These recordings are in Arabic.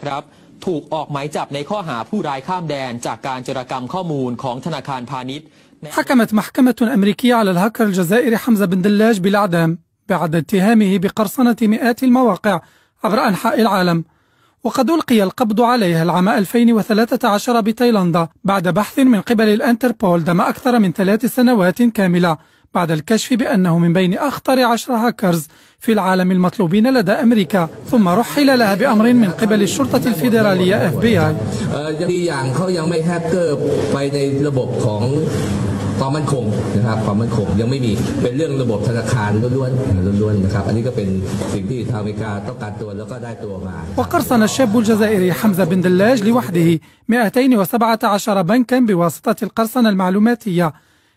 ครับถูกออกหมายจับในข้อหาผู้ร้ายข้ามแดนจากการโจรกรรมข้อมูลของธนาคารพาณิชย์ حكمت محكمة أمريكية على الهاكر الجزائري حمزة بن دلاج بالإعدام بعد اتهامه بقرصنة مئات المواقع عبر أنحاء العالم، وقد ألقي القبض عليه العام 2013 بتايلاندا بعد بحث من قبل الانتربول دام أكثر من 3 سنوات كاملة، بعد الكشف بأنه من بين أخطر 10 هاكرز في العالم المطلوبين لدى أمريكا، ثم رحل لها بأمر من قبل الشرطة الفيدرالية FBI. ความมั่นคงนะครับความมั่นคงยังไม่มีเป็นเรื่องระบบธนาคารล้วนๆนะครับอันนี้ก็เป็นสิ่งที่ทางอเมริกาต้องการตัวแล้วก็ได้ตัวมา وقرصن الشاب الجزائري حمزة بن دلاج لوحده 217 بنكا بواسطة القرصنة المعلوماتية،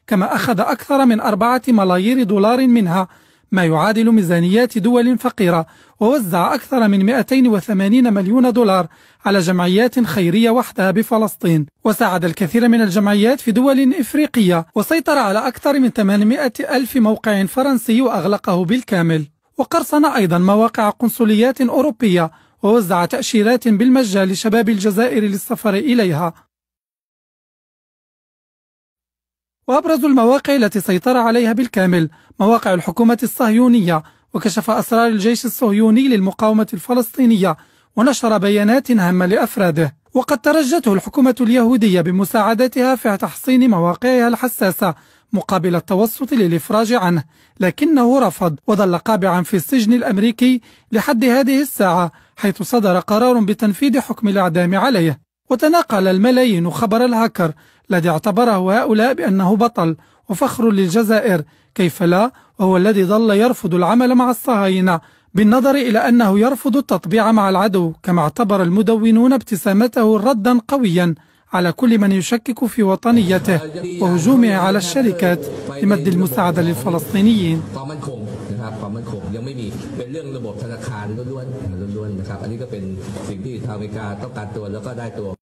كما أخذ أكثر من 4 ملايير دولار منها ما يعادل ميزانيات دول فقيرة، ووزع أكثر من 280 مليون دولار على جمعيات خيرية وحدها بفلسطين، وساعد الكثير من الجمعيات في دول إفريقية، وسيطر على أكثر من 800 ألف موقع فرنسي وأغلقه بالكامل، وقرصن أيضا مواقع قنصليات أوروبية، ووزع تأشيرات بالمجان لشباب الجزائر للسفر إليها. وأبرز المواقع التي سيطر عليها بالكامل مواقع الحكومة الصهيونية، وكشف أسرار الجيش الصهيوني للمقاومة الفلسطينية ونشر بيانات هامة لأفراده، وقد ترجته الحكومة اليهودية بمساعدتها في تحصين مواقعها الحساسة مقابل التوسط للإفراج عنه، لكنه رفض وظل قابعا في السجن الأمريكي لحد هذه الساعة، حيث صدر قرار بتنفيذ حكم الإعدام عليه. وتناقل الملايين خبر الهاكر الذي اعتبره هؤلاء بأنه بطل وفخر للجزائر، كيف لا وهو الذي ظل يرفض العمل مع الصهاينة، بالنظر إلى أنه يرفض التطبيع مع العدو، كما اعتبر المدونون ابتسامته ردا قويا على كل من يشكك في وطنيته وهجومه على الشركات لمد المساعدة للفلسطينيين.ความมั่นคงยังไม่มีเป็นเรื่องระบบธนาคารล้วนๆนะครับอันนี้ก็เป็นสิ่งที่ทางอเมริกาต้องการตัวแล้วก็ได้ตัว